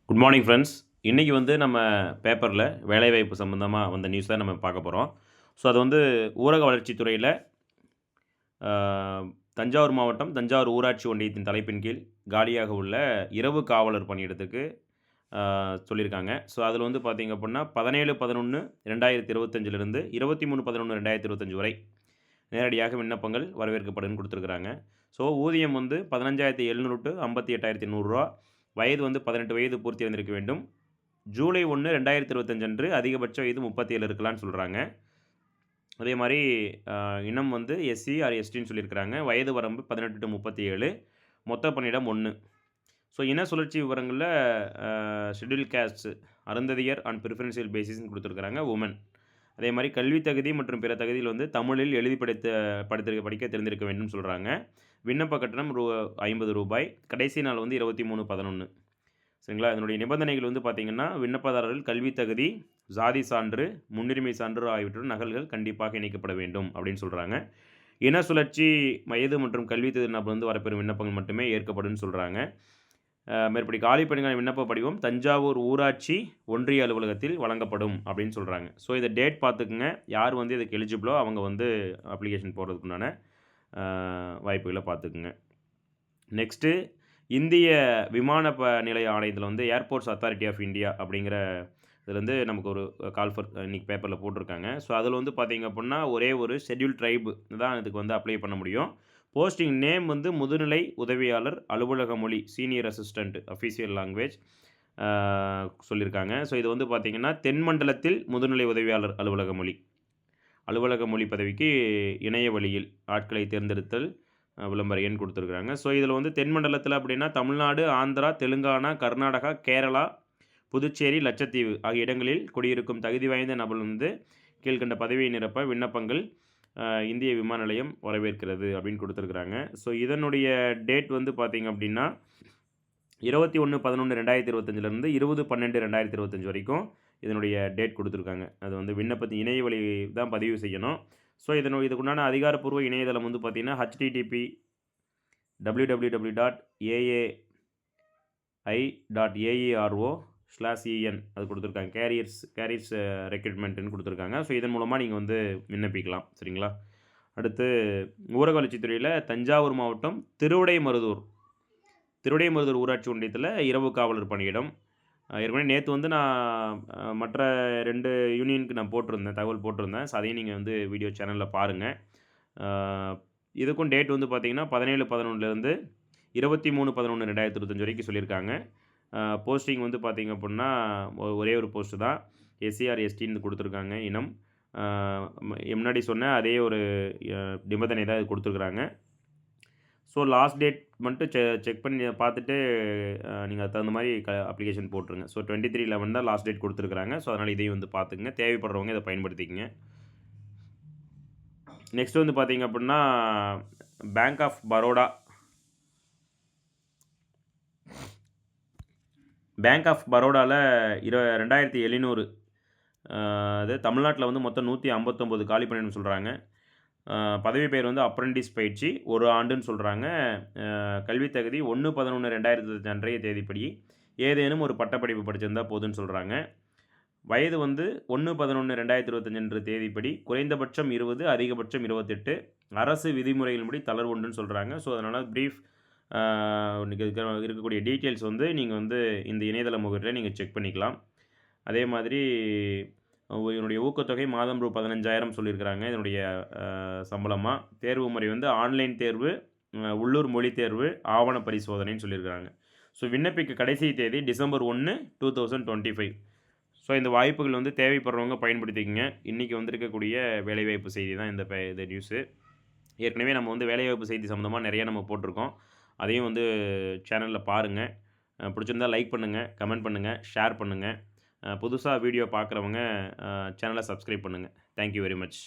Good morning friends. இன்றைக்கி வந்து நம்ம பேப்பரில் வேலைவாய்ப்பு சம்மந்தமாக வந்த நியூஸ் தான் நம்ம பார்க்க போகிறோம். ஸோ அது வந்து ஊரக வளர்ச்சித் துறையில் தஞ்சாவூர் மாவட்டம் தஞ்சாவூர் ஊராட்சி ஒன்றியத்தின் தலைப்பின் கீழ் காலியாக உள்ள இரவு காவலர் பணியிடத்துக்கு சொல்லியிருக்காங்க. ஸோ அதில் வந்து பார்த்திங்க அப்படின்னா 17/11/2025 23/11/2025 வரை நேரடியாக விண்ணப்பங்கள் வரவேற்கப்படும்னு கொடுத்துருக்குறாங்க. ஸோ ஊதியம் வந்து 15,700 to 58,100 ரூபா. வயது வந்து 18 வயது பூர்த்தி அடைந்திருக்க வேண்டும். ஜூலை 1, 2025 அன்று அதிகபட்ச வயது 37 இருக்கலாம்னு சொல்கிறாங்க. அதே மாதிரி இனம் வந்து எஸ்சி ஆர் எஸ்டின்னு சொல்லியிருக்கிறாங்க. வயது வரம்பு 18 to 37. மொத்த பணியிடம் 1. ஸோ இன சுழற்சி விவரங்களில் schedule caste Arunthathiyar on preferential பேசிஸ்ன்னு கொடுத்துருக்குறாங்க. உமன். அதே மாதிரி கல்வி தகுதி மற்றும் பிற தகுதியில் வந்து தமிழில் எழுதி படிக்க தெரிந்திருக்க வேண்டும் சொல்கிறாங்க. விண்ணப்ப கட்டணம் ரூ. 50. கடைசி நாள் வந்து 23/11. சரிங்களா? இதனுடைய நிபந்தனைகள் வந்து பார்த்திங்கன்னா, விண்ணப்பதாரர்கள் கல்வி தகுதி, ஜாதி சான்று, முன்னுரிமை சான்று ஆகியவற்றுடன் நகல்கள் கண்டிப்பாக இணைக்கப்பட வேண்டும் அப்படின்னு சொல்கிறாங்க. இன சுழற்சி வயது மற்றும் கல்வி தகுதி நபர் வந்து வரப்பெறும் விண்ணப்பங்கள் மட்டுமே ஏற்கப்படும் சொல்கிறாங்க. மேற்படி காலி பணிக்கான விண்ணப்ப படிவம் தஞ்சாவூர் ஊராட்சி ஒன்றிய அலுவலகத்தில் வழங்கப்படும் அப்படின்னு சொல்கிறாங்க. ஸோ இதை டேட் பார்த்துக்குங்க. யார் வந்து இதுக்கு எலிஜிபிளோ அவங்க வந்து அப்ளிகேஷன் போடுறதுக்குண்டான வாய்ப்புகளை பார்த்துக்குங்க. நெக்ஸ்ட்டு இந்திய விமான நிலைய ஆணையத்தில் வந்து ஏர்போர்ட்ஸ் அத்தாரிட்டி ஆஃப் இந்தியா அப்படிங்கிற இதில் வந்து நமக்கு ஒரு கால்ஃபர் இன்றைக்கி பேப்பரில் போட்டிருக்காங்க. ஸோ அதில் வந்து பார்த்திங்க அப்படின்னா ஒரே ஒரு ஷெட்யூல் ட்ரைபு தான் இதுக்கு வந்து அப்ளை பண்ண முடியும். போஸ்டிங் நேம் வந்து முதுநிலை உதவியாளர் அலுவலக மொழி சீனியர் அசிஸ்டண்ட் அஃபீஷியல் லாங்குவேஜ் சொல்லியிருக்காங்க. ஸோ இது வந்து பார்த்திங்கன்னா தென்மண்டலத்தில் முதுநிலை உதவியாளர் அலுவலக மொழி பதவிக்கு இணைய வழியில் ஆட்களை தேர்ந்தெடுத்தல் விளம்பர எண் கொடுத்துருக்குறாங்க. ஸோ இதில் வந்து தென்மண்டலத்தில் அப்படின்னா தமிழ்நாடு, ஆந்திரா, தெலுங்கானா, கர்நாடகா, கேரளா, புதுச்சேரி, லட்சத்தீவு ஆகிய இடங்களில் குடியிருக்கும் தகுதி வாய்ந்த நபர் வந்து கீழ்கண்ட பதவியை நிரப்ப விண்ணப்பங்கள் இந்திய விமான நிலையம் வரவேற்கிறது அப்படின்னு கொடுத்துருக்குறாங்க. ஸோ இதனுடைய டேட் வந்து பார்த்திங்க அப்படின்னா 21/11/2025 20/12/2025 வரைக்கும் இதனுடைய டேட் கொடுத்துருக்காங்க. அது வந்து விண்ணப்பத்தின் இணைய வழி தான் பதிவு செய்யணும். ஸோ இதுக்குண்டான அதிகாரப்பூர்வ இணையதளம் வந்து பார்த்திங்கன்னா http://www.ai.aero/en அது கொடுத்துருக்காங்க. கேரியர்ஸ் ரெக்ரூட்மெண்ட்டுன்னு கொடுத்துருக்காங்க. ஸோ இதன் மூலமாக நீங்கள் வந்து விண்ணப்பிக்கலாம். சரிங்களா? அடுத்து ஊரக வளர்ச்சித்துறையில் தஞ்சாவூர் மாவட்டம் திருவிடைமருதூர் ஊராட்சி ஒன்றியத்தில் இரவு காவலர் பணியிடம். ஏற்கனவே நேற்று வந்து நான் மற்ற 2 யூனியனுக்கு நான் தகவல் போட்டிருந்தேன். ஸோ அதையும் நீங்கள் வந்து வீடியோ சேனலில் பாருங்கள். இதுக்கும் டேட் வந்து பார்த்திங்கன்னா 17/11 23/11/2025 வரைக்கும் சொல்லியிருக்காங்க. போஸ்டிங் வந்து பார்த்திங்க அப்படின்னா ஒரே ஒரு போஸ்ட்டு தான். எஸ்சிஆர் எஸ்டின்னு கொடுத்துருக்காங்க இனம். முன்னாடி சொன்ன அதே ஒரு நிபந்தனை தான் இது கொடுத்துருக்குறாங்க. ஸோ லாஸ்ட் டேட் மட்டும் செக் பண்ணி பார்த்துட்டு நீங்கள் அதுக்கு தகுந்த மாதிரி அப்ளிகேஷன் போட்டுருங்க. ஸோ 23/11 தான் லாஸ்ட் டேட் கொடுத்துருக்குறாங்க. ஸோ அதனால் இதையும் வந்து பார்த்துக்குங்க. தேவைப்படுறவங்க இதை பயன்படுத்திக்கங்க. நெக்ஸ்ட் வந்து பார்த்திங்க அப்படின்னா பேங்க் ஆஃப் பரோடாவில் 2700 அது தமிழ்நாட்டில் வந்து மொத்தம் 159 காலி பணியிடம் சொல்கிறாங்க. பதவி பெயர் வந்து அப்ரெண்டிஸ் பயிற்சி 1 ஆண்டுன்னு சொல்கிறாங்க. கல்வி தகுதி 1/11/2025 அன்றைய தேதிப்படி ஏதேனும் ஒரு பட்டப்படிப்பு படிச்சிருந்தால் போதுன்னு சொல்கிறாங்க. வயது வந்து 1/11/2025 என்ற தேதிப்படி குறைந்தபட்சம் 20 அதிகபட்சம் 28 அரசு விதிமுறைகளின்படி தளர்வு உண்டுன்னு சொல்கிறாங்க. ஸோ அதனால் ப்ரீஃப் இருக்கக்கூடிய டீட்டெயில்ஸ் வந்து நீங்கள் வந்து இந்த இணையதள முகவரியில் நீங்கள் செக் பண்ணிக்கலாம். அதே மாதிரி இதனுடைய ஊக்கத்தொகை மாதம் ரூ. 15,000 சொல்லியிருக்கிறாங்க. இதனுடைய சம்பளமாக தேர்வு முறை வந்து ஆன்லைன் தேர்வு, உள்ளூர் மொழி தேர்வு, ஆவண பரிசோதனைன்னு சொல்லியிருக்கிறாங்க. ஸோ விண்ணப்பிக்க கடைசி தேதி December 1, 2025. ஸோ இந்த வாய்ப்புகள் வந்து தேவைப்படுறவங்க பயன்படுத்திக்கங்க. இன்றைக்கி வந்திருக்கக்கூடிய வேலைவாய்ப்பு செய்தி தான் இந்த நியூஸு. ஏற்கனவே நம்ம வந்து வேலைவாய்ப்பு செய்தி சம்மந்தமாக நிறையா நம்ம போட்டிருக்கோம். அதையும் வந்து சேனலில் பாருங்கள். பிடிச்சிருந்தால் லைக் பண்ணுங்கள், கமெண்ட் பண்ணுங்கள், ஷேர் பண்ணுங்கள். புதுசாக வீடியோ பார்க்குறவங்க சேனலை சப்ஸ்கிரைப் பண்ணுங்கள். Thank you very much.